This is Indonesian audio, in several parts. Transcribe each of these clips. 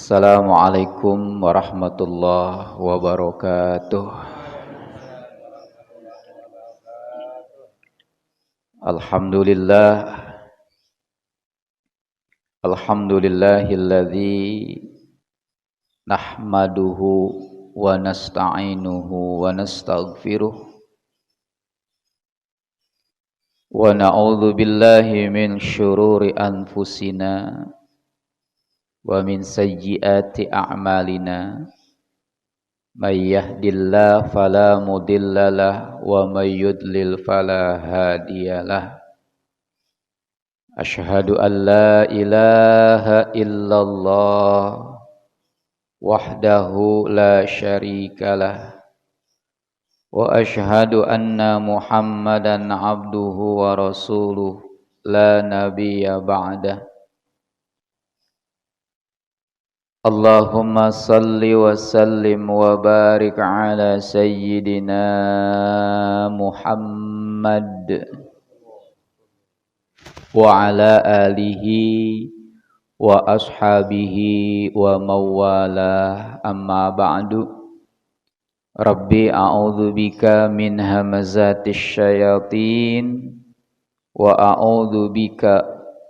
Assalamualaikum warahmatullahi wabarakatuh. Alhamdulillah, alhamdulillahilladzi nahmaduhu wa nasta'inuhu wa nastaghfiruh wa na'udzu billahi min syururi anfusina wa min sayyiati a'malina. May yahdihillahu fala mudhillalah wa may yudlil fala hadiyalah. Asyhadu an la ilaha illallah wahdahu la syarikalah wa asyhadu anna Muhammadan abduhu wa rasuluh la nabiyya ba'dah. Allahumma salli wa sallim wa barik ala sayyidina Muhammad wa ala alihi wa ashabihi wa mawalah, amma ba'du. Rabbi a'udzu bika min hamazatis syayatin wa a'udzu bika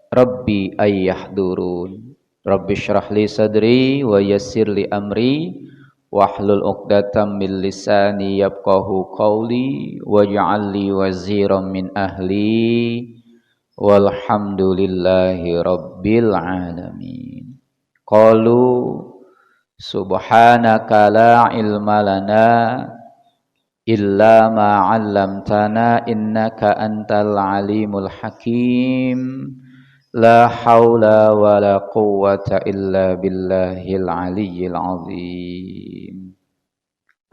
rabbi ayyahdurun. Rabbi syrah li sadri wa yassir li amri wahlul 'uqdatam min lisani yafqahu qawli waj'al li waziran min ahli walhamdulillahi rabbil alamin. Qalu subhanaka la ilma lana illa ma 'allamtana innaka antal alimul hakim. La haula wa la quwwata illa billahil aliyyil azim.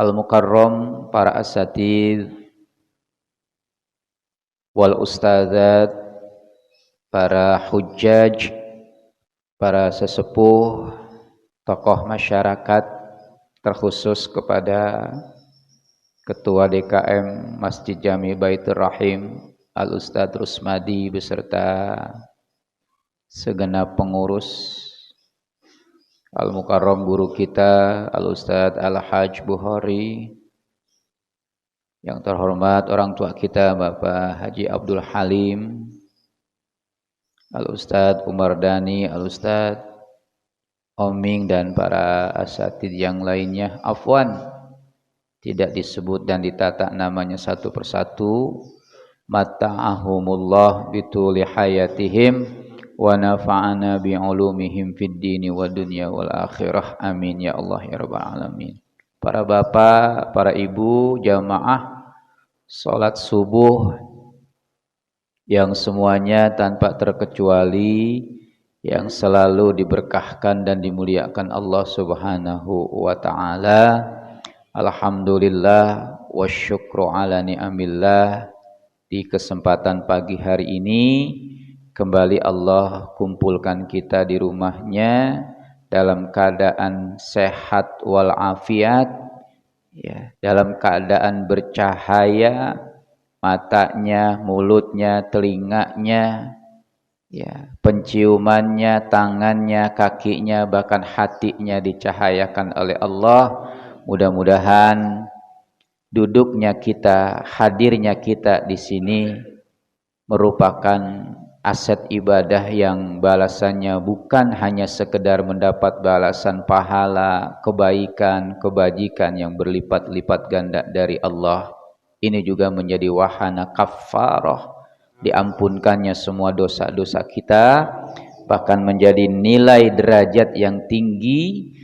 Al-mukarram, para asatidz wal ustadzat, para hujjaj, para sesepuh, tokoh masyarakat, terkhusus kepada Ketua DKM Masjid Jami Baitur Rahim Al-Ustadz Rusmadi beserta segenap pengurus, Al-Mukarram guru kita Al-Ustadz Al-Hajj Bukhari, yang terhormat orang tua kita Bapak Haji Abdul Halim, Al-Ustadz Umar Dhani, Al-Ustadz Oming, dan para asatidz yang lainnya. Afwan, tidak disebut dan ditata namanya satu persatu. Mata'ahumullah bituli hayatihim wa nafa'ana bi'ulumihim fid dini wa dunya wal akhirah, amin ya Allah ya rabbal alamin. Para bapak, para ibu, jamaah salat subuh yang semuanya tanpa terkecuali yang selalu diberkahkan dan dimuliakan Allah Subhanahu wa taala. Alhamdulillah wasyukru ala ni'amillah. Di kesempatan pagi hari ini kembali Allah kumpulkan kita di rumahnya dalam keadaan sehat walafiat, ya, dalam keadaan bercahaya matanya, mulutnya, telinganya, ya, penciumannya, tangannya, kakinya, bahkan hatinya dicahayakan oleh Allah. Mudah-mudahan duduknya kita, hadirnya kita di sini merupakan aset ibadah yang balasannya bukan hanya sekedar mendapat balasan pahala, kebaikan, kebajikan yang berlipat-lipat ganda dari Allah. Ini juga menjadi wahana kafarah, diampunkannya semua dosa-dosa kita, bahkan menjadi nilai derajat yang tinggi,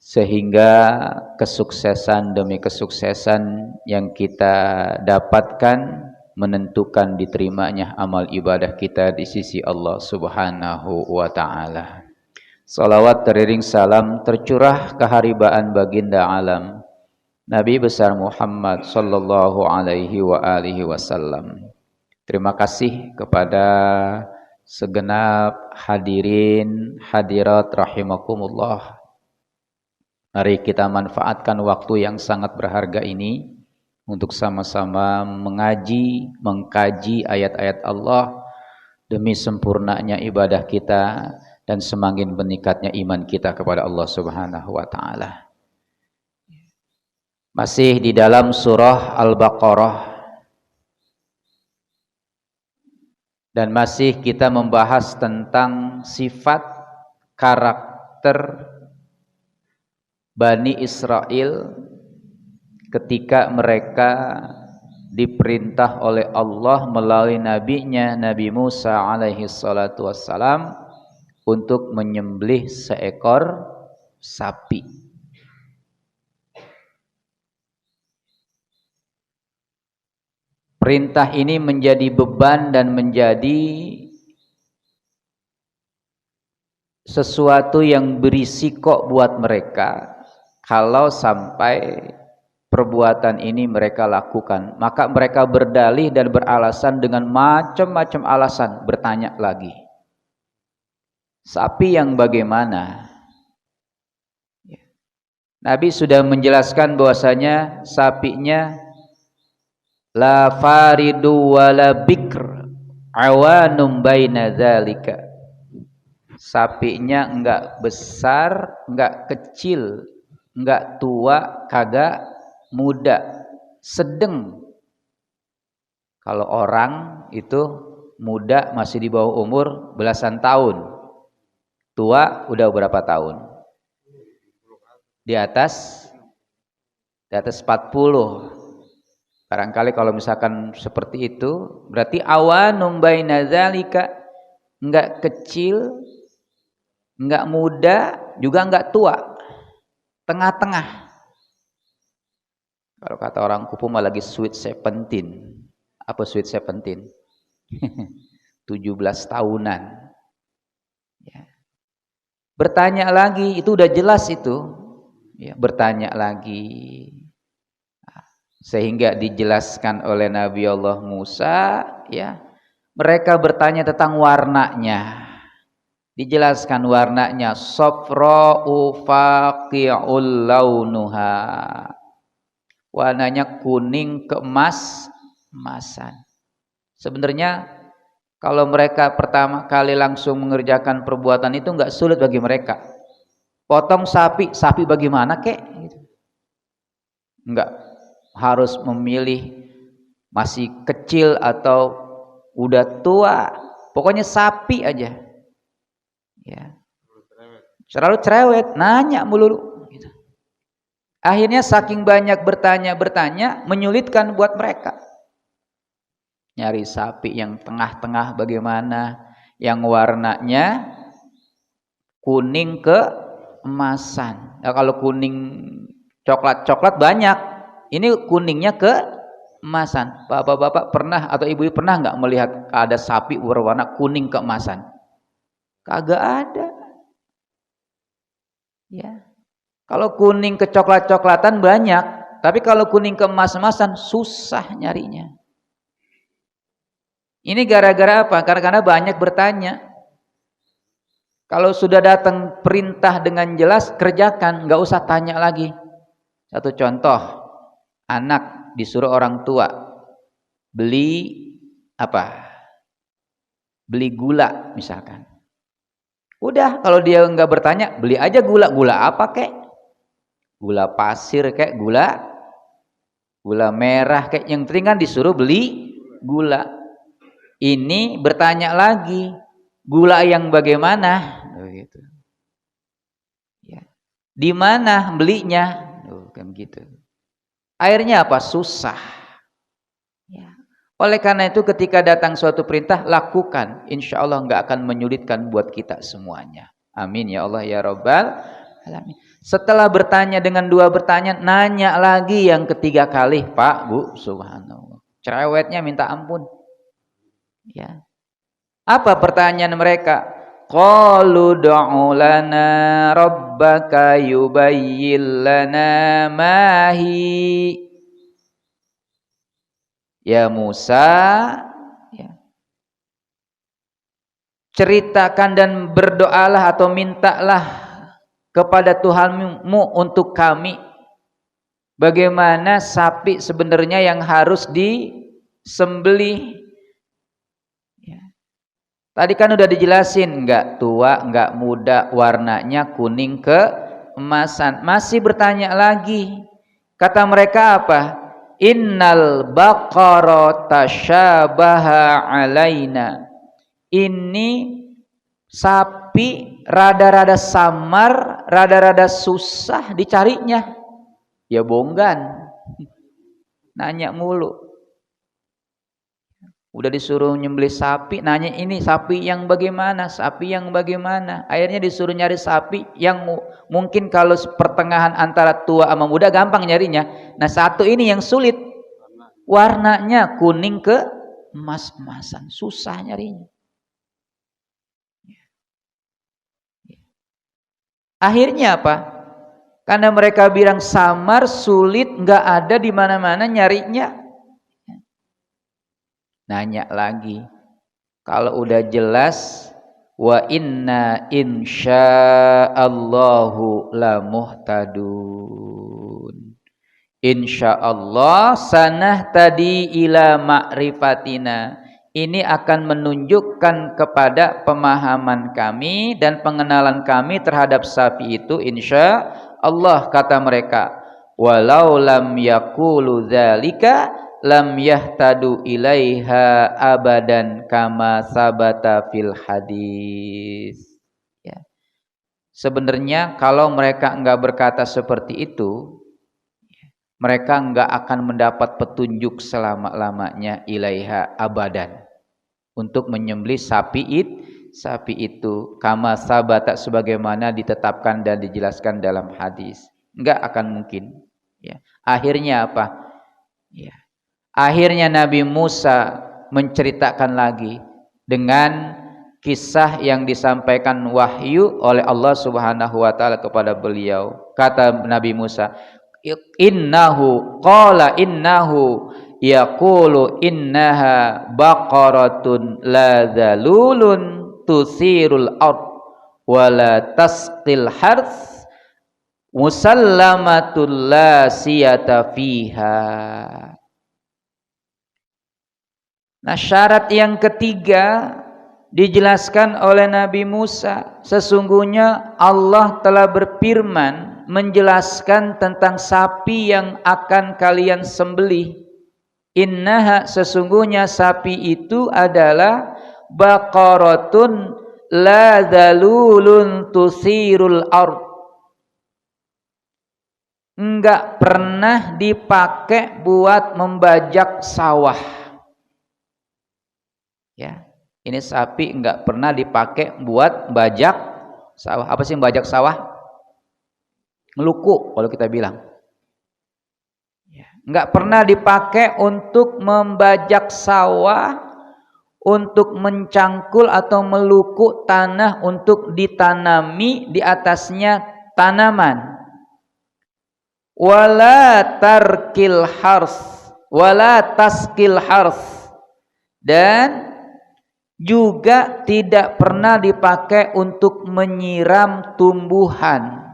sehingga kesuksesan demi kesuksesan yang kita dapatkan menentukan diterimanya amal ibadah kita di sisi Allah Subhanahu wa taala. Salawat teriring salam tercurah keharibaan baginda alam Nabi besar Muhammad sallallahu alaihi wa alihi wasallam. Terima kasih kepada segenap hadirin hadirat rahimakumullah. Mari kita manfaatkan waktu yang sangat berharga ini untuk sama-sama mengaji, mengkaji ayat-ayat Allah demi sempurnanya ibadah kita dan semakin meningkatnya iman kita kepada Allah Subhanahu wa taala. Masih di dalam surah Al-Baqarah dan masih kita membahas tentang sifat karakter Bani Israel ketika mereka diperintah oleh Allah melalui nabinya Nabi Musa alaihi salatu wassalam untuk menyembelih seekor sapi. Perintah ini menjadi beban dan menjadi sesuatu yang berisiko buat mereka kalau sampai perbuatan ini mereka lakukan. Maka mereka berdalih dan beralasan dengan macam-macam alasan, bertanya lagi. Sapi yang bagaimana? Nabi sudah menjelaskan bahwasanya sapinya la faridu wala bikr awanum baina dzalika. Sapinya enggak besar, enggak kecil, enggak tua, kagak muda, sedang. Kalau orang itu muda masih di bawah umur belasan tahun, tua udah berapa tahun? Di atas 40. Barangkali kalau misalkan seperti itu, berarti awanum baina dzalika, enggak kecil, enggak muda, juga enggak tua. Tengah-tengah. Kalau kata orang Kupu mah lagi sweet 17. Apa sweet 17? 17 tahunan. Ya. Bertanya lagi, itu udah jelas itu. Ya, bertanya lagi. Sehingga dijelaskan oleh Nabi Allah Musa, ya. Mereka bertanya tentang warnanya. Dijelaskan warnanya safra'u faqi'ul launuha. Warnanya kuning keemas-emasan. Sebenarnya kalau mereka pertama kali langsung mengerjakan perbuatan itu enggak sulit bagi mereka. Potong sapi bagaimana kek? Enggak harus memilih masih kecil atau udah tua. Pokoknya sapi aja. Ya. Selalu cerewet, nanya melulu gitu. Akhirnya saking banyak bertanya menyulitkan buat mereka. Nyari sapi yang tengah-tengah bagaimana, yang warnanya kuning keemasan. Nah, kalau kuning coklat banyak, ini kuningnya keemasan. Bapak-bapak pernah atau ibu-ibu pernah nggak melihat ada sapi berwarna kuning keemasan? Kagak ada. Ya. Kalau kuning kecoklat-coklatan banyak, tapi kalau kuning keemas-emasan susah nyarinya. Ini gara-gara apa? Karena banyak bertanya. Kalau sudah datang perintah dengan jelas, kerjakan, nggak usah tanya lagi. Satu contoh, anak disuruh orang tua beli apa? Beli gula misalkan. Udah, kalau dia nggak bertanya, beli aja gula. Gula apa kek? Gula pasir kek, gula merah kek. Yang penting kan disuruh beli gula. Ini bertanya lagi, gula yang bagaimana? Gitu. Ya. Di mana belinya? Kan gitu. Akhirnya apa? Susah. Ya. Oleh karena itu ketika datang suatu perintah, lakukan. Insya Allah nggak akan menyulitkan buat kita semuanya. Amin ya Allah ya Rabbal alamin. Setelah bertanya dengan dua bertanya, nanya lagi yang ketiga kali, Pak, Bu, subhanallah. Cerewetnya minta ampun. Ya. Apa pertanyaan mereka? Qalu du'u lana rabbaka yubayyin lana ma hi. Ya Musa, ya. Ceritakan dan berdoalah atau mintalah kepada Tuhanmu untuk kami bagaimana sapi sebenarnya yang harus disembelih. Ya. Tadi kan udah dijelasin, enggak tua, enggak muda, warnanya kuning keemasan. Masih bertanya lagi. Kata mereka apa? Innal baqara tasyabaha alaina. Ini sapi rada-rada samar, rada-rada susah dicarinya. Ya bonggan. Nanya mulu. Udah disuruh nyembelih sapi, nanya ini sapi yang bagaimana, sapi yang bagaimana. Akhirnya disuruh nyari sapi yang mungkin kalau pertengahan antara tua sama muda gampang nyarinya. Nah satu ini yang sulit, warnanya kuning ke emas-emasan, susah nyarinya. Akhirnya apa? Karena mereka bilang samar, sulit, nggak ada di mana-mana nyarinya. Nanya lagi. Kalau udah jelas, wa inna insyaallahu la muhtadun. Insyaallah sanah tadi ila ma'rifatina. Ini akan menunjukkan kepada pemahaman kami dan pengenalan kami terhadap sapi itu, insya Allah, kata mereka. Walau lam yaqulu dzalika lam yahtadu ilaiha abadan kama sabata fil hadis. Ya. Sebenarnya kalau mereka enggak berkata seperti itu, mereka enggak akan mendapat petunjuk selama-lamanya ilaiha abadan untuk menyembelih sapi itu kama sabata sebagaimana ditetapkan dan dijelaskan dalam hadis. Enggak akan mungkin. Ya. Akhirnya apa? Ya. Akhirnya Nabi Musa menceritakan lagi dengan kisah yang disampaikan wahyu oleh Allah Subhanahu wa taala kepada beliau. Kata Nabi Musa, innahu yaqulu innaha baqaratun la dzalulun tusirul ard wa la tasqil harth musallamatul la siyata fiha. Nah, syarat yang ketiga dijelaskan oleh Nabi Musa. Sesungguhnya Allah telah berfirman menjelaskan tentang sapi yang akan kalian sembelih. Innaha, sesungguhnya sapi itu adalah baqaratun la dzalulun tusirul ard. Enggak pernah dipakai buat membajak sawah. Ya, ini sapi enggak pernah dipakai buat bajak sawah. Apa sih bajak sawah? Ngeluku kalau kita bilang. Ya, enggak pernah dipakai untuk membajak sawah, untuk mencangkul atau meluku tanah untuk ditanami di atasnya tanaman. Wala tarkil hars, wala taskil hars, dan juga tidak pernah dipakai untuk menyiram tumbuhan.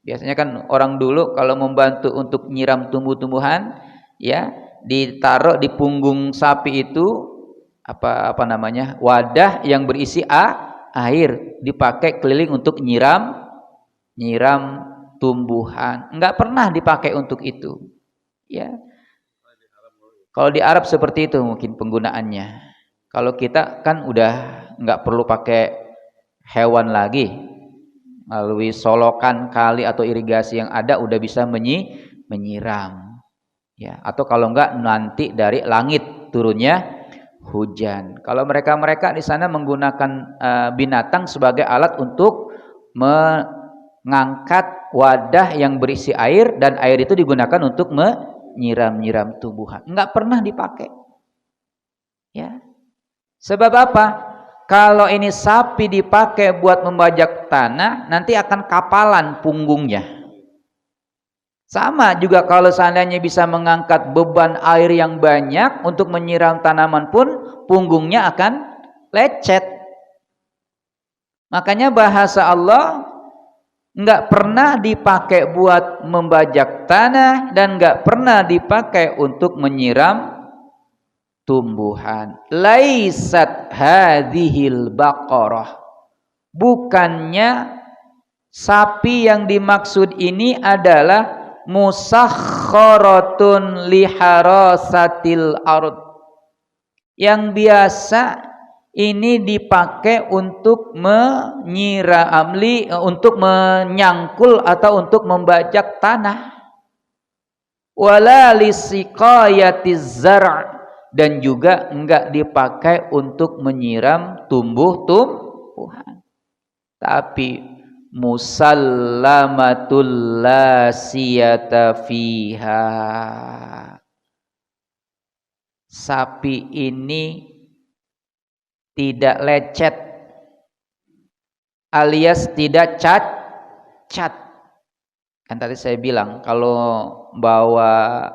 Biasanya kan orang dulu kalau membantu untuk nyiram tumbuh-tumbuhan, ya, ditaruh di punggung sapi itu apa namanya? Wadah yang berisi air, dipakai keliling untuk nyiram tumbuhan. Enggak pernah dipakai untuk itu. Ya. Kalau di Arab seperti itu mungkin penggunaannya. Kalau kita kan udah nggak perlu pakai hewan lagi, melalui solokan kali atau irigasi yang ada udah bisa menyiram, ya. Atau kalau nggak nanti dari langit turunnya hujan. Kalau mereka di sana menggunakan binatang sebagai alat untuk mengangkat wadah yang berisi air dan air itu digunakan untuk menyiram tumbuhan. Nggak pernah dipakai, ya. Sebab apa? Kalau ini sapi dipakai buat membajak tanah, nanti akan kapalan punggungnya. Sama juga kalau seandainya bisa mengangkat beban air yang banyak untuk menyiram tanaman pun, punggungnya akan lecet. Makanya bahasa Allah enggak pernah dipakai buat membajak tanah dan enggak pernah dipakai untuk menyiram tumbuhan. Laisat hadhil baqarah, bukannya sapi yang dimaksud ini adalah musakhkharatun liharasatil ard, yang biasa ini dipakai untuk untuk menyangkul atau untuk membajak tanah. Wala lisiqayatiz zar', dan juga enggak dipakai untuk menyiram tumbuhan. Tapi musallamatul la siyata fiha, sapi ini tidak lecet alias tidak cacat. Kan tadi saya bilang kalau bawa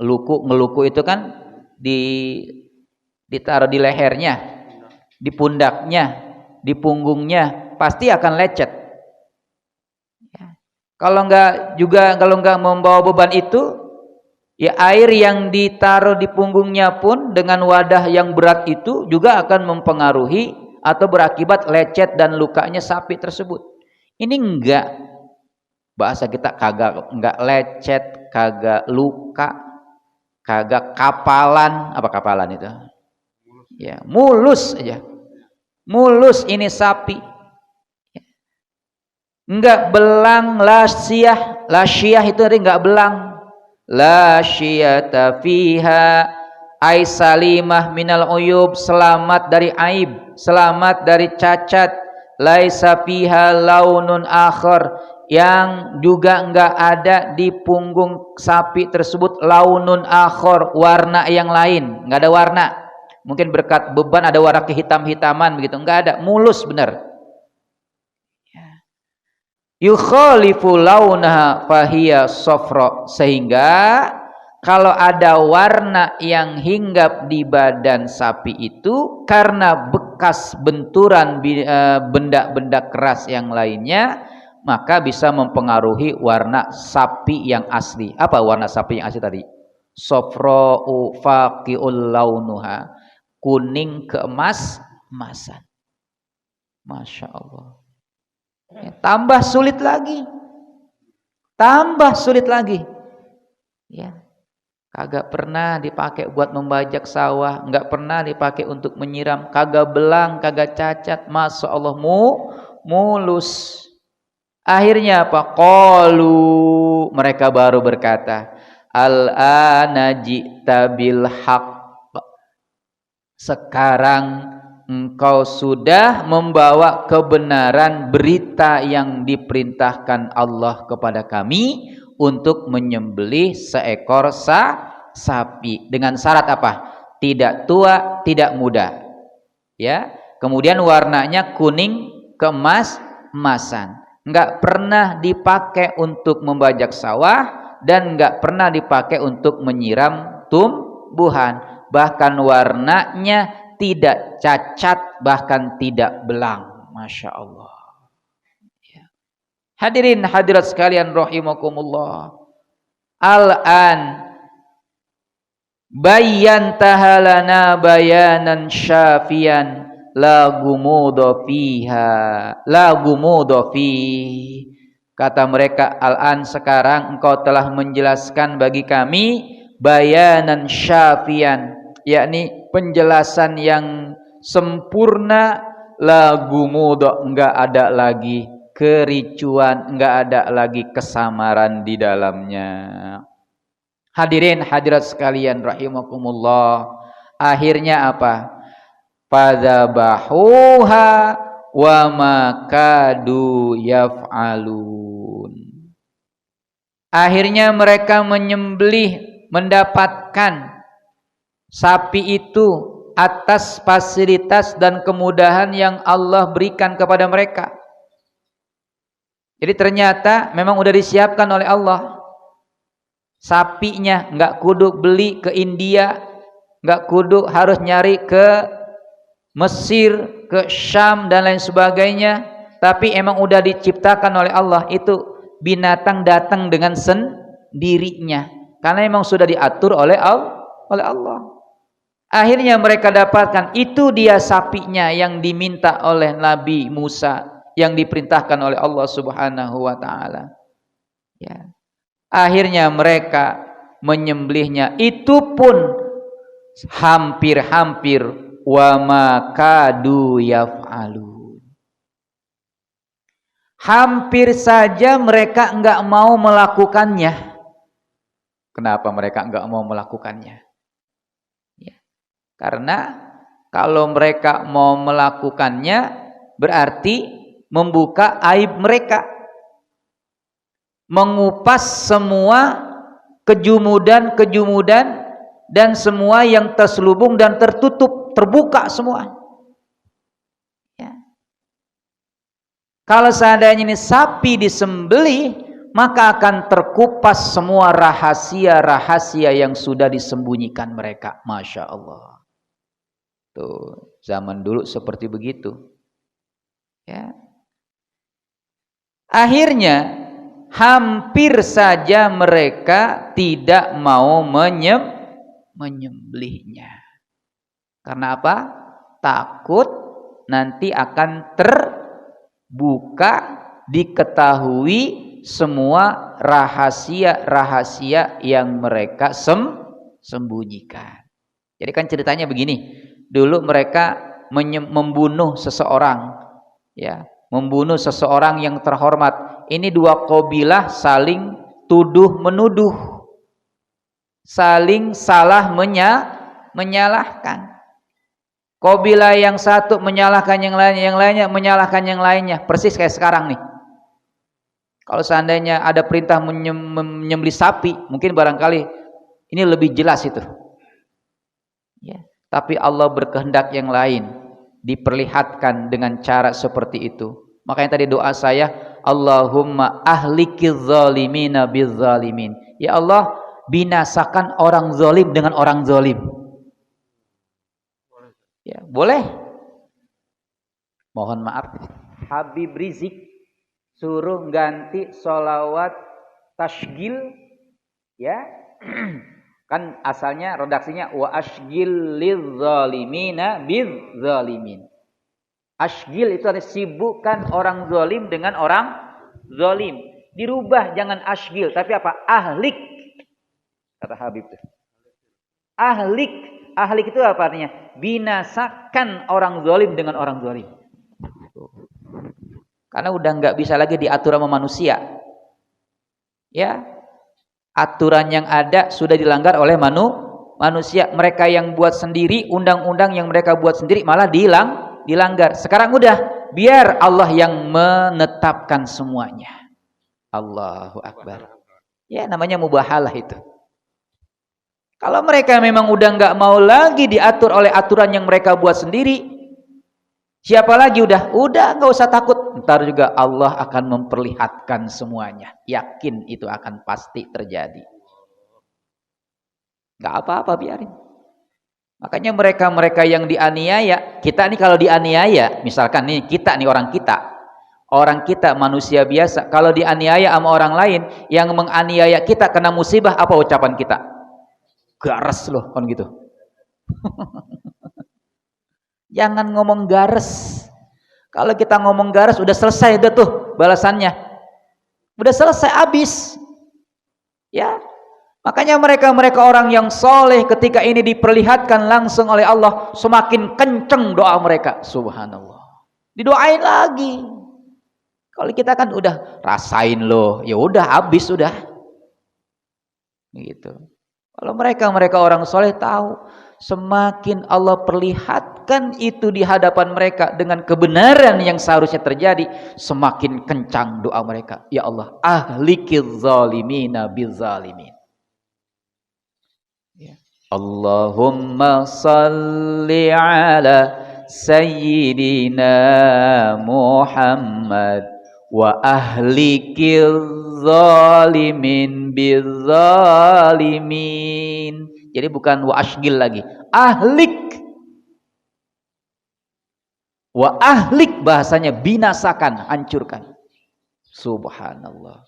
ngeluku itu kan ditaruh di lehernya, di pundaknya, di punggungnya, pasti akan lecet. Ya. Kalau enggak membawa beban itu, ya air yang ditaruh di punggungnya pun dengan wadah yang berat itu juga akan mempengaruhi atau berakibat lecet dan lukanya sapi tersebut. Ini enggak, bahasa kita enggak lecet, kagak luka, kagak kapalan. Apa kapalan itu? Ya, mulus aja. Mulus ini sapi. Enggak belang, lasyah itu enggak belang. La syiyata fiha ay salimah minal uyub, selamat dari aib, selamat dari cacat. Laisa fiha launun akhar, yang juga enggak ada di punggung sapi tersebut launun akhar, warna yang lain, enggak ada warna. Mungkin berkat beban ada warna kehitam-hitaman begitu, enggak ada, mulus benar. Yukhalifu launaha fahiya safra, sehingga kalau ada warna yang hinggap di badan sapi itu karena bekas benturan benda-benda keras yang lainnya, maka bisa mempengaruhi warna sapi yang asli. Apa warna sapi yang asli tadi? Safra'u faqi'ul launuha, kuning keemas-emasan. Masya Allah. Ya, tambah sulit lagi, ya, kagak pernah dipakai buat membajak sawah, nggak pernah dipakai untuk menyiram, kagak belang, kagak cacat, masya Allah, mulus. Akhirnya apa? Qalu, mereka baru berkata, al-ana ji'ta bil haqq, sekarang engkau sudah membawa kebenaran berita yang diperintahkan Allah kepada kami untuk menyembelih seekor sapi dengan syarat apa? Tidak tua, tidak muda. Ya. Kemudian warnanya kuning keemas-emasan. Enggak pernah dipakai untuk membajak sawah dan enggak pernah dipakai untuk menyiram tumbuhan. Bahkan warnanya tidak cacat, bahkan tidak belang. Masya Allah. Ya. Hadirin hadirat sekalian rahimakumullah. Al-an bayyantaha lana bayanan syafian la gumudu fiha, la gumudu fi. Kata mereka, al-an, sekarang engkau telah menjelaskan bagi kami bayanan syafian, yakni penjelasan yang sempurna, lagu muda, enggak ada lagi kericuan, enggak ada lagi kesamaran di dalamnya. Hadirin hadirat sekalian rahimakumullah, akhirnya apa? Fadzabahuha wa makadu yaf'alun. Akhirnya mereka menyembelih, mendapatkan sapi itu atas fasilitas dan kemudahan yang Allah berikan kepada mereka. Jadi ternyata memang udah disiapkan oleh Allah. Sapinya nggak kudu beli ke India, nggak kudu harus nyari ke Mesir, ke Syam dan lain sebagainya. Tapi emang udah diciptakan oleh Allah, itu binatang datang dengan sendirinya. Karena memang sudah diatur oleh Allah. Akhirnya mereka dapatkan itu dia sapinya yang diminta oleh Nabi Musa, yang diperintahkan oleh Allah Subhanahu wa taala. Ya. Akhirnya mereka menyembelihnya, itu pun hampir-hampir wa makadu yaf'alun. Hampir saja mereka enggak mau melakukannya. Kenapa mereka enggak mau melakukannya? Ya. Karena kalau mereka mau melakukannya berarti membuka aib mereka, mengupas semua kejumudan dan semua yang terselubung dan tertutup, terbuka semua. Ya. Kalau seandainya ini sapi disembelih, maka akan terkupas semua rahasia-rahasia yang sudah disembunyikan mereka. Masya Allah. Tuh, zaman dulu seperti begitu. Ya. Akhirnya hampir saja mereka tidak mau menyembelihnya. Karena apa? Takut nanti akan terbuka, diketahui semua rahasia-rahasia yang mereka sembunyikan. Jadi kan ceritanya begini. Dulu mereka membunuh seseorang, ya, membunuh seseorang yang terhormat. Ini dua qabilah saling tuduh menuduh, saling salah menyalahkan. Qabilah yang satu menyalahkan yang lainnya menyalahkan yang lainnya. Persis kayak sekarang nih. Kalau seandainya ada perintah menyembelih sapi, mungkin barangkali ini lebih jelas itu. Ya. Tapi Allah berkehendak yang lain, diperlihatkan dengan cara seperti itu. Makanya tadi doa saya, Allahumma ahlikiz zalimina bizzalimin. Ya Allah, binasakan orang zalim dengan orang zalim. Ya, boleh. Mohon maaf, Habib Rizik suruh ganti sholawat tasygil, ya. Kan asalnya redaksinya wa asygil lidzalimina bizzalimin. Asygil itu artinya sibukkan orang zalim dengan orang zalim. Dirubah, jangan asygil tapi apa? Ahlik. Kata Habib itu. Ahlik. Ahlik itu apa artinya? Binasakan orang zalim dengan orang zalim. Karena udah nggak bisa lagi diatur sama manusia. Ya. Aturan yang ada sudah dilanggar oleh manusia. Mereka yang buat sendiri, undang-undang yang mereka buat sendiri malah dilanggar. Sekarang udah biar Allah yang menetapkan semuanya. Allahu Akbar. Ya, namanya mubahalah itu. Kalau mereka memang udah nggak mau lagi diatur oleh aturan yang mereka buat sendiri, siapa lagi udah nggak usah takut. Ntar juga Allah akan memperlihatkan semuanya. Yakin itu akan pasti terjadi. Nggak apa-apa, biarin. Makanya mereka yang dianiaya, kita nih kalau dianiaya, misalkan nih kita nih orang kita manusia biasa, kalau dianiaya sama orang lain yang menganiaya kita kena musibah, apa ucapan kita? Gares loh, kan gitu. Jangan ngomong gares. Kalau kita ngomong gares udah selesai udah tuh balasannya. Udah selesai, habis. Ya. Makanya mereka orang yang soleh ketika ini diperlihatkan langsung oleh Allah, semakin kenceng doa mereka. Subhanallah. Didoain lagi. Kalau kita kan udah rasain loh, ya udah habis udah. Gitu. Kalau mereka orang soleh tahu, semakin Allah perlihatkan itu di hadapan mereka dengan kebenaran yang seharusnya terjadi, semakin kencang doa mereka. Ya Allah, ahlikiz zalimina bizzalimin. Ya. Allahumma salli ala sayyidina Muhammad wa ahlikiz zalimin bizzalimin. Jadi bukan wa asygil lagi, ahlik. Wa ahlik bahasanya binasakan, hancurkan. Subhanallah.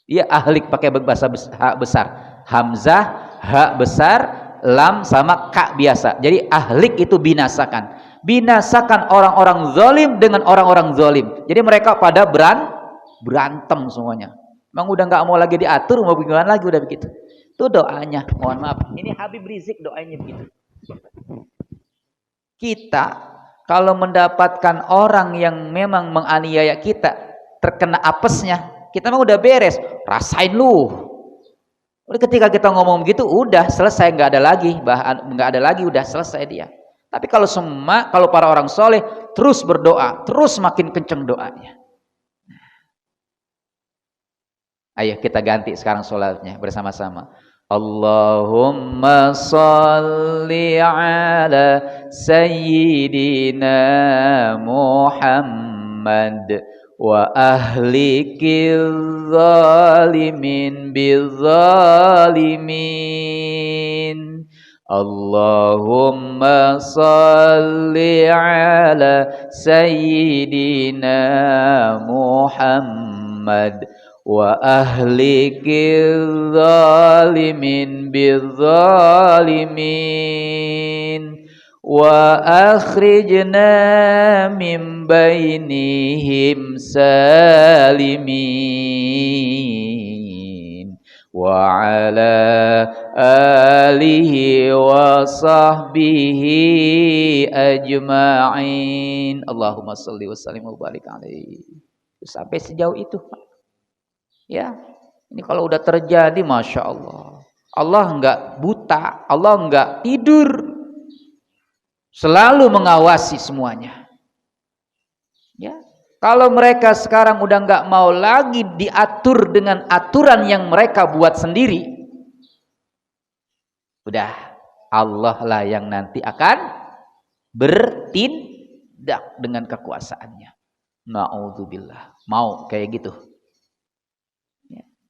Iya, ahlik pakai bahasa hak besar. Hamzah, hak besar, lam sama ka biasa. Jadi ahlik itu binasakan. Binasakan orang-orang zalim dengan orang-orang zalim. Jadi mereka pada berantem semuanya. Emang udah nggak mau lagi diatur, mau gimana lagi, udah begitu. Itu doanya. Mohon maaf. Ini Habib Rizik doanya begitu. Kita kalau mendapatkan orang yang memang menganiaya kita, terkena apesnya, kita mah udah beres. Rasain lu. Udah ketika kita ngomong begitu, udah selesai, nggak ada lagi bahan, nggak ada lagi, udah selesai dia. Tapi kalau para orang soleh terus berdoa, terus makin kenceng doanya. Ayo kita ganti sekarang sholatnya bersama-sama. Allahumma salli ala sayyidina Muhammad wa ahlikil zalimin bizzalimin. Allahumma salli ala sayyidina Muhammad wa ahlikil zalimin bizzalimin wa akhrijna min bainihim salimin wa ala alihi wa sahbihi ajma'in. Allahumma salli wa sallim wa barik alaihi. Sampai sejauh itu, Pak. Ya, ini kalau udah terjadi, Masya Allah. Allah enggak buta, Allah enggak tidur, selalu mengawasi semuanya. Ya, kalau mereka sekarang udah enggak mau lagi diatur dengan aturan yang mereka buat sendiri, udah Allah lah yang nanti akan bertindak dengan kekuasaannya. Na'udzubillah. Mau kayak gitu?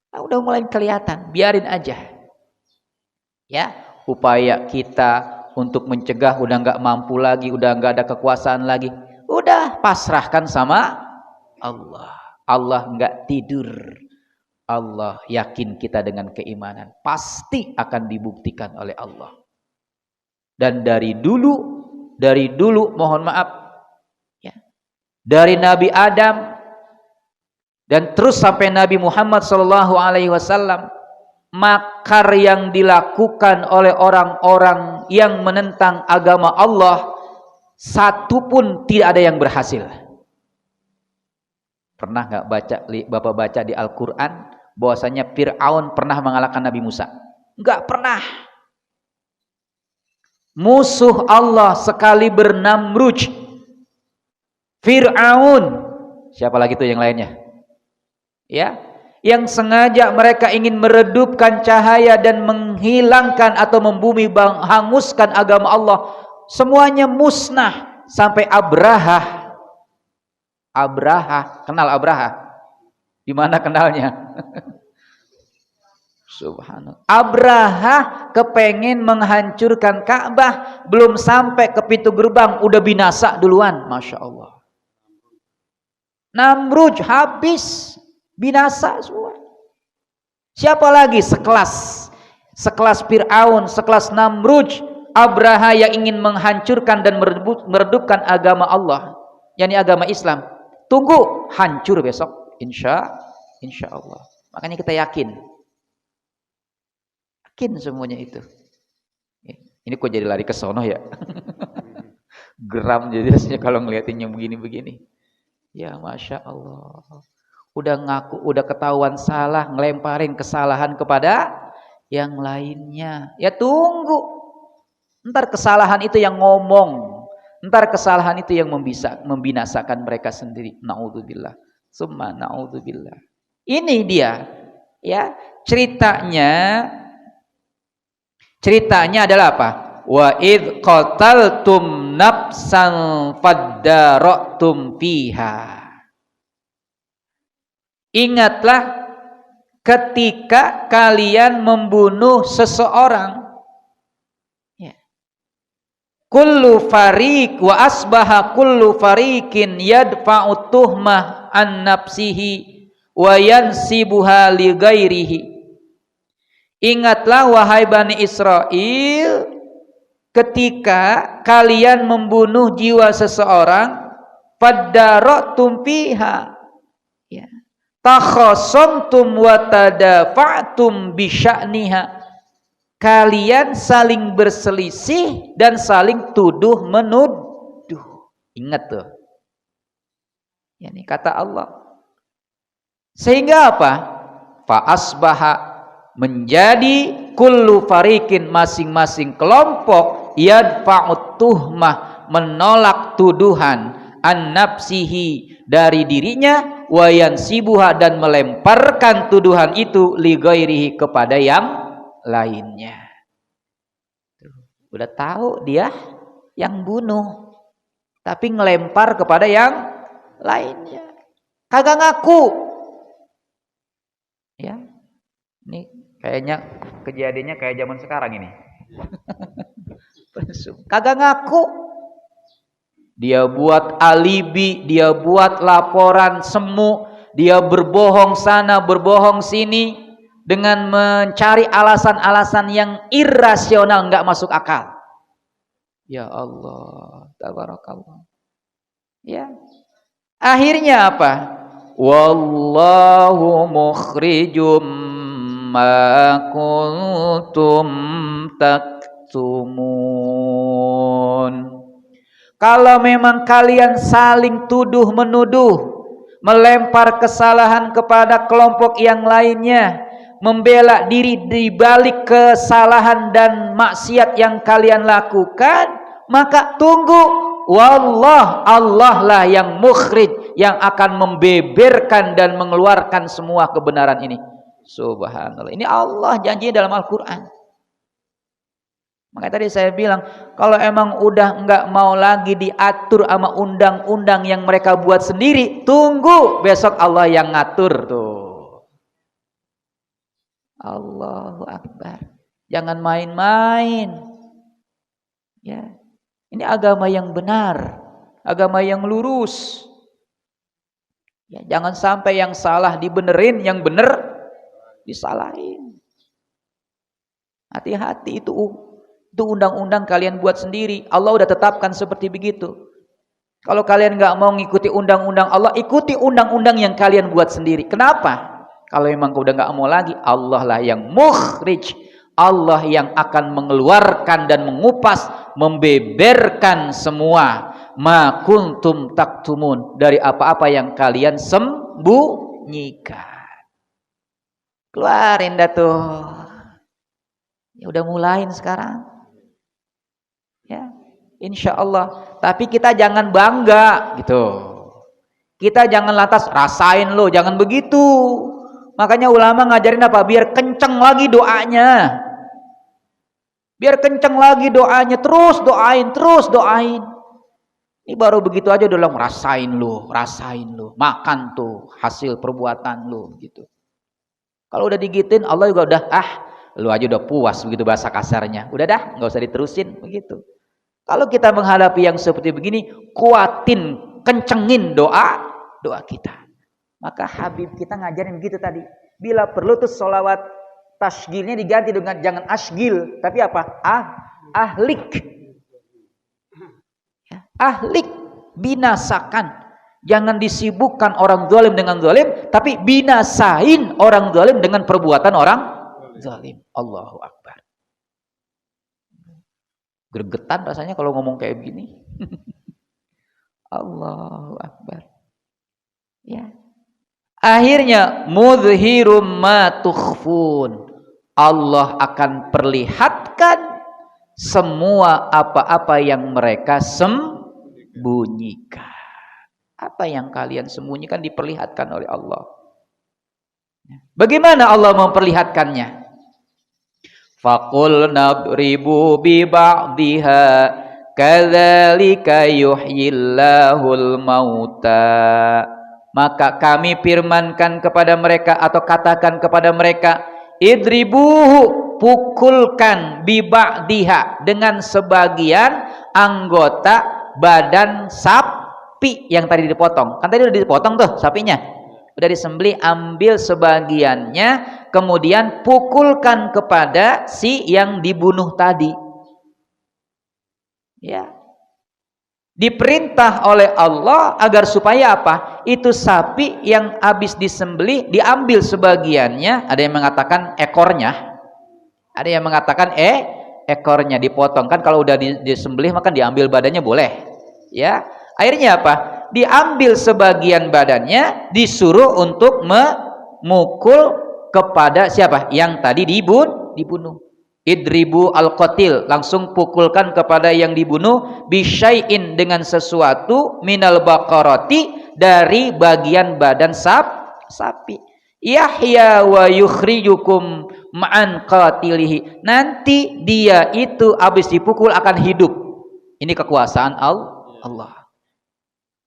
Nah, udah mulai kelihatan, biarin aja. Ya, upaya kita untuk mencegah udah nggak mampu lagi, udah nggak ada kekuasaan lagi, udah pasrahkan sama Allah. Allah nggak tidur. Allah yakin kita dengan keimanan, pasti akan dibuktikan oleh Allah. Dan dari dulu mohon maaf, ya, dari Nabi Adam dan terus sampai Nabi Muhammad SAW, makar yang dilakukan oleh orang-orang yang menentang agama Allah, satu pun tidak ada yang berhasil. Pernah nggak Bapak baca di Al-Quran bahwasanya Fir'aun pernah mengalahkan Nabi Musa? Nggak pernah. Musuh Allah sekali bernamruj, Fir'aun. Siapa lagi tuh yang lainnya? Ya, yang sengaja mereka ingin meredupkan cahaya dan menghilangkan atau hanguskan agama Allah, semuanya musnah sampai Abraha. Kenal Abraha? Di mana kenalnya? Subhanallah. Abraha kepengen menghancurkan Ka'bah, belum sampai ke pintu gerbang udah binasa duluan, Masya Allah. Namrud habis, binasa semua. Siapa lagi sekelas Fir'aun, sekelas Namrud, Abraha yang ingin menghancurkan dan meredupkan agama Allah, yakni agama Islam. Tunggu, hancur besok, insya Allah. Makanya kita yakin semuanya itu. Ini kok jadi lari ke sono ya? Geram jadinya kalau ngeliatinnya begini-begini. Ya Masya Allah. Udah ngaku, udah ketahuan salah, ngelemparin kesalahan kepada yang lainnya. Ya tunggu, ntar kesalahan itu yang ngomong, ntar kesalahan itu yang membinasakan mereka sendiri. Na'udzubillah, summa na'udzubillah. Ini dia, ya, ceritanya adalah apa? Wa id qataltum nafsan faddara'tum fiha. Ingatlah ketika kalian membunuh seseorang, ya. Kullu fariq wa asbaha kullu fariqin yadfa'u tuhmah an nafsihi wa yansibuha li ghairihi. Ingatlah wahai Bani Israel, ketika kalian membunuh jiwa seseorang, fadara'tum fiha, ya, takhasamtum wa tadafa'tum bisya'niha, kalian saling berselisih dan saling tuduh menuduh. Ingat tuh. Ya, ini kata Allah. Sehingga apa? Fa asbaha, menjadi kullu fariqin, masing-masing kelompok, yadfa'ut tuhmah, menolak tuduhan, an nafsihi, dari dirinya, wa yansibuha, dan melemparkan tuduhan itu li ghairihi, kepada yang lainnya. Udah tahu dia yang bunuh, tapi ngelempar kepada yang lainnya. Kagak ngaku. Ya. Ini kayaknya kejadiannya kayak zaman sekarang ini. Kagak ngaku. Dia buat alibi, dia buat laporan semu, dia berbohong sana, berbohong sini, dengan mencari alasan-alasan yang irasional, nggak masuk akal. Ya Allah, tabarakallah. Ya. Akhirnya apa? Wallahu mukhrijum ma kuntum taktumun. Kalau memang kalian saling tuduh menuduh, melempar kesalahan kepada kelompok yang lainnya, membela diri di balik kesalahan dan maksiat yang kalian lakukan, maka tunggu, wallah, Allah lah yang mukhrij, yang akan membeberkan dan mengeluarkan semua kebenaran ini. Subhanallah. Ini Allah janji dalam Al-Quran. Makanya tadi saya bilang, kalau emang udah nggak mau lagi diatur sama undang-undang yang mereka buat sendiri, tunggu besok Allah yang ngatur tuh. Allahu Akbar. Jangan main-main. Ya. Ini agama yang benar, agama yang lurus. Ya, jangan sampai yang salah dibenerin, yang bener disalahin. Hati-hati, itu undang-undang kalian buat sendiri. Allah udah tetapkan seperti begitu. Kalau kalian nggak mau ngikuti undang-undang Allah, ikuti undang-undang yang kalian buat sendiri. Kenapa? Kalau memang udah nggak mau lagi, Allah lah yang mukhrij, Allah yang akan mengeluarkan dan mengupas, membeberkan semua ma kuntum taktumun, dari apa-apa yang kalian sembunyikan. Keluarin dah tuh. Ya udah mulain sekarang. Ya, insya Allah. Tapi kita jangan bangga gitu. Kita jangan lantas rasain lo, jangan begitu. Makanya ulama ngajarin apa? Biar kenceng lagi doanya. Biar kenceng lagi doanya, terus doain, terus doain. Ini baru begitu aja udah bilang rasain lo, makan tuh hasil perbuatan lo gitu. Kalau udah digituin, Allah juga udah lu aja udah puas begitu bahasa kasarnya. Udah dah, nggak usah diterusin begitu. Kalau kita menghadapi yang seperti begini, kuatin, kencengin doa kita. Maka Habib kita ngajarin begitu tadi. Bila perlu tuh sholawat tasgilnya diganti dengan jangan asgil, tapi apa? Ahlik. Ya, ahlik, binasakan. Jangan disibukkan orang zalim dengan zalim, tapi binasain orang zalim dengan perbuatan orang zalim. Allahu Akbar. Gregetan rasanya kalau ngomong kayak begini. Allahu Akbar. Ya. Akhirnya mudhirum ma tukhfun. Allah akan perlihatkan semua apa-apa yang mereka sembunyikan. Apa yang kalian sembunyikan diperlihatkan oleh Allah. Bagaimana Allah memperlihatkannya? Faqul nadribu bi ba'dihha kadzalika yuhyillahul mauta. Maka kami firmankan kepada mereka atau katakan kepada mereka, idribuhu, pukulkan, bi ba'dihha, dengan sebagian anggota badan sapi yang tadi dipotong. Kan tadi udah dipotong tuh sapinya. udah disembelih, ambil sebagiannya, kemudian pukulkan kepada si yang dibunuh tadi. Ya. Diperintah oleh Allah agar supaya apa? Itu sapi yang habis disembelih diambil sebagiannya, ada yang mengatakan ekornya. Ada yang mengatakan ekornya dipotong. Kan kalau udah disembelih maka diambil badannya boleh. Ya. Akhirnya apa? Diambil sebagian badannya, disuruh untuk memukul kepada siapa? Yang tadi dibunuh. Idribu al-qatil, langsung pukulkan kepada yang dibunuh, bisyai'in, dengan sesuatu, minal baqarati, dari bagian badan sapi. Yahya wa yukhrijukum ma'an qatilihi, nanti dia itu habis dipukul akan hidup. Ini kekuasaan Allah.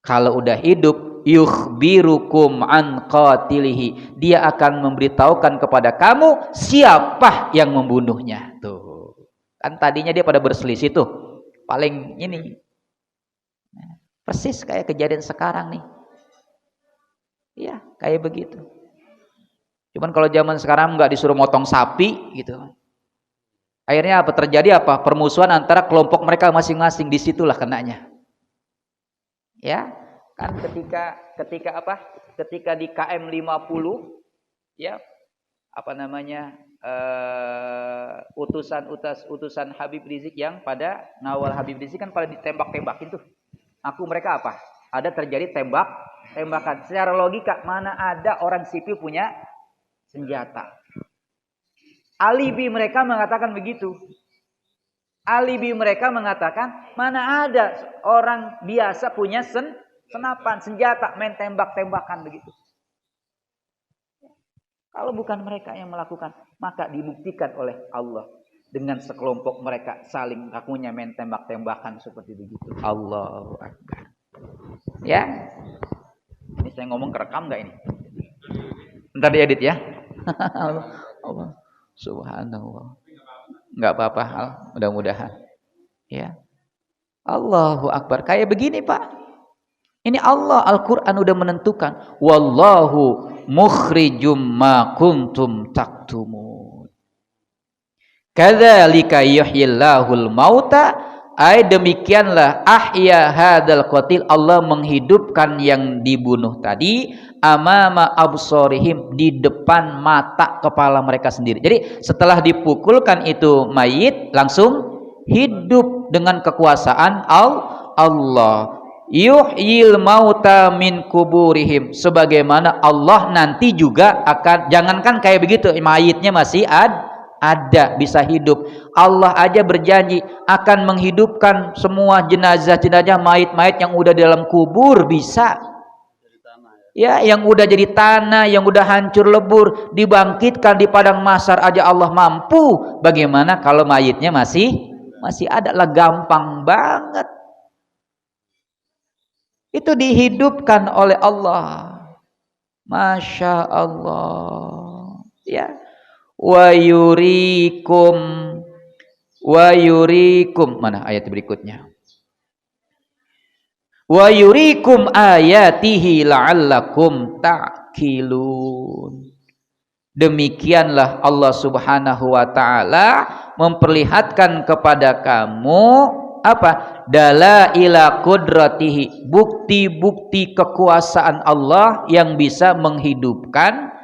Kalau udah hidup, yukhbirukum an qatilihi, dia akan memberitahukan kepada kamu siapa yang membunuhnya. Tuh. Kan tadinya dia pada berselisih tuh. Paling ini. Persis kayak kejadian sekarang nih. Iya, kayak begitu. Cuman kalau zaman sekarang nggak disuruh motong sapi gitu. Akhirnya apa terjadi? Permusuhan antara kelompok mereka masing-masing, disitulah kenanya. Ya, kan ketika di KM 50 ya, utusan Habib Rizik yang pada ngawal Habib Rizik kan pada ditembak-tembakin tuh. Mereka apa? Ada terjadi tembakan. Secara logika mana ada orang sipil punya senjata. Alibi mereka mengatakan begitu. Alibi mereka mengatakan mana ada orang biasa punya senapan, senjata, main tembak-tembakan begitu. Kalau bukan mereka yang melakukan, maka dibuktikan oleh Allah dengan sekelompok mereka saling ngakunya main tembak-tembakan seperti begitu. Allahu Akbar. Ya. Ini saya ngomong kerekam enggak ini? Bentar diedit ya. Allah. Subhanallah. Enggak apa-apa, mudah-mudahan. Ya. Allahu Akbar. Kayak begini, Pak. Ini Allah Al-Qur'an udah menentukan, wallahu mukhrijum ma kuntum taktumun. Kadzalika yuhyillahul mauta, demikianlah ahya hadzal qatil, Allah menghidupkan yang dibunuh tadi, amama absorihim, di depan mata kepala mereka sendiri. Jadi setelah dipukulkan itu mayit langsung hidup dengan kekuasaan Allah. Yuhyil mauta min kuburihim, sebagaimana Allah nanti juga akan, jangankan kayak begitu mayitnya masih ada bisa hidup, Allah aja berjanji akan menghidupkan semua jenazah-jenazah mayit-mayit yang udah di dalam kubur, bisa. Ya, yang udah jadi tanah, yang udah hancur lebur, dibangkitkan di padang mahsyar aja Allah mampu. Bagaimana kalau mayitnya masih ada? Lah gampang banget. Itu dihidupkan oleh Allah. Masya Allah. Ya. Wa yurikum, mana ayat berikutnya? Wa yurikum ayatihi la'allakum ta'qilun. Demikianlah Allah Subhanahu wa taala memperlihatkan kepada kamu dalaila qudratihi, bukti-bukti kekuasaan Allah yang bisa menghidupkan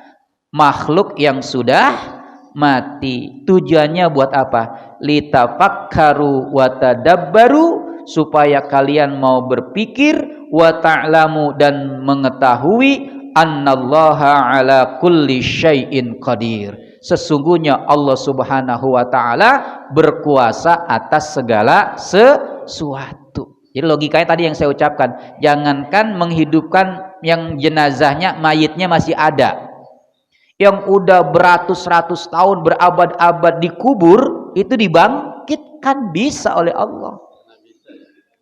makhluk yang sudah mati. Tujuannya buat apa? Litafakkaru wa tadabbaru, supaya kalian mau berpikir, wa ta'lamu, dan mengetahui, annallaha ala kulli syai'in qadir, sesungguhnya Allah Subhanahu wa taala berkuasa atas segala sesuatu. Jadi logikanya tadi yang saya ucapkan, jangankan menghidupkan yang jenazahnya, mayitnya masih ada, yang udah beratus-ratus tahun, berabad-abad dikubur, itu dibangkitkan bisa oleh Allah.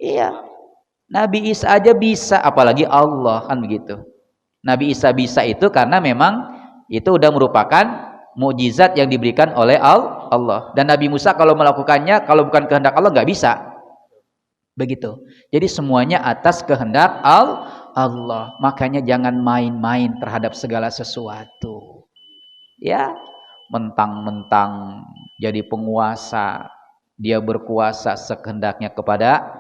Iya, Nabi Isa aja bisa, apalagi Allah, kan begitu. Nabi Isa bisa itu karena memang itu udah merupakan mukjizat yang diberikan oleh Allah. Dan Nabi Musa kalau melakukannya, kalau bukan kehendak Allah nggak bisa. Begitu. Jadi semuanya atas kehendak Allah. Makanya jangan main-main terhadap segala sesuatu. Ya, mentang-mentang jadi penguasa, dia berkuasa sekehendaknya kepada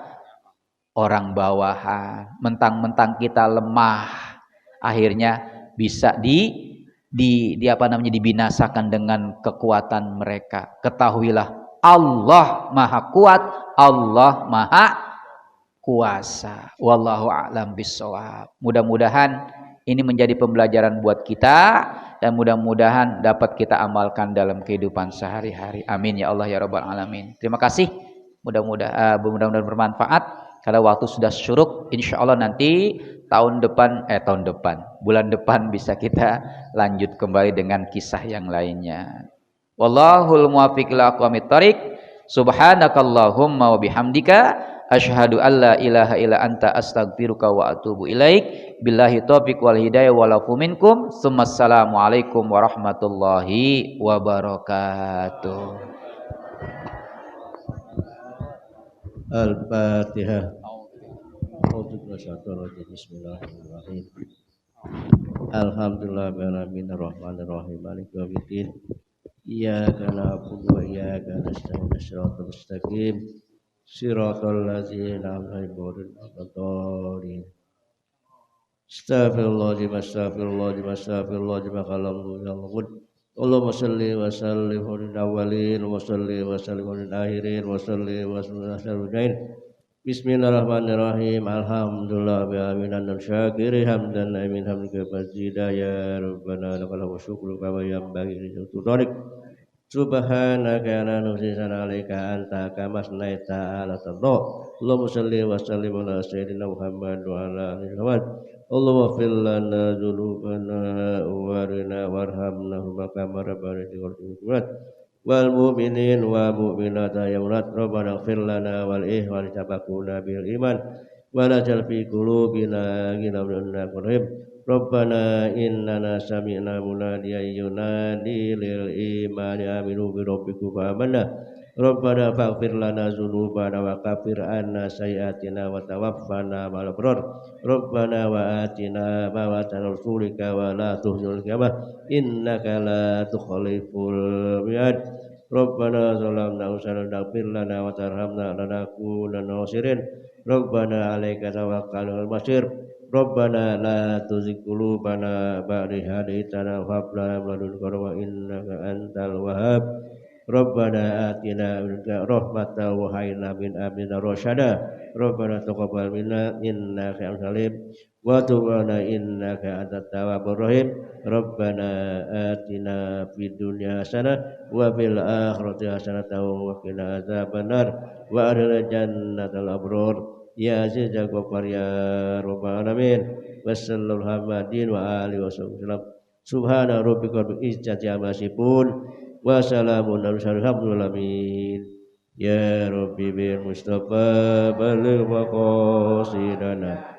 orang bawahan. Mentang-mentang kita lemah, akhirnya bisa dibinasakan dengan kekuatan mereka. Ketahuilah Allah Maha Kuat, Allah Maha Kuasa. Wallahu a'lam bishawab. Mudah-mudahan ini menjadi pembelajaran buat kita dan mudah-mudahan dapat kita amalkan dalam kehidupan sehari-hari. Amin ya Allah ya rabbal alamin. Terima kasih. Mudah-mudahan bermanfaat. Karena waktu sudah syuruk, insya Allah nanti bulan depan bisa kita lanjut kembali dengan kisah yang lainnya. Wallahul muwaffiq ila aqwamit thoriq. Subhanakallahumma wa bihamdika asyhadu an la ilaha illa anta astaghfiruka wa atubu ilaik. Billahi taufiq wal hidayah walafu minkum. Assalamu alaikum warahmatullahi wabarakatuh. Al-Fatihah. Bismillahirrahmanirrahim. Alhamdulillahirabbil alamin maliki yaumiddin. Iyyaka na'budu wa iyyaka nasta'in shiratal mustaqim shiratal ladzina an'amta 'alaihim. Astaghfirullahaladzim. Allahumma salli wa sallim ala awwalin wa salli wa sallim ala akhirin wa salli wa sallim ala asyrafil. Bismillahirrahmanirrahim. Alhamdulillah bi aminan syakiri hamdan amin hamdika fazida ya rabbana lakal syukru kama yanbaghi li sultanik. Subhanaka la nuhsina 'alaika anta kama asnaita 'ala tadha. Allahumma salli wa sallim ala sayyidina Muhammad wa ala alihi wa Allahumma fir lana dzunubana warina warhamna kama rabbana wal mu'minin wa mu'minata ya rabbana ighfir lana wal ihwan sabaquna bil iman wa la tajal fi qulubina ghillan lil Rabbana innana sami'na munadiyan yunadi lil imani aminu bi rabbikum fa amanna Rabbana faghfir lana dzunubana wa kaffir anna sayyi'atina wa tawaffana ma'al abrar Rabbana wa atina ma wa'adtana rasulika wa la tukhzil qiyamah innaka la tukhliful mi'ad Rabbana zalamna anfusana faghfir lana wa tarhamna lanakunanna khasirin Rabbana 'alaika tawakkalna wal masir Rabbana la tuzigh qulubana ba'da idh hadaytana wa hab lana min ladunka rahmatan innaka antal wahhab Rabbana atina min ladunka rahmatan wa hayna min amrina rasyada Rabbana taqabbal minna innaka antas salim wa tub 'alaina innaka antat tawwabur rahim Rabbana atina fid dunya hasanah wa fil akhirati hasanah wa qina adzabannar wa adkhilna jannatal abrar ya aziz ya ghaffar ya rabbal alamin wassallallahu Muhammadin wa alihi wasallam subhana rabbika rabbil izzati amma yasifun wa salamun alhamdulillah alamin ya rabbi bil mustafa baligh maqasidana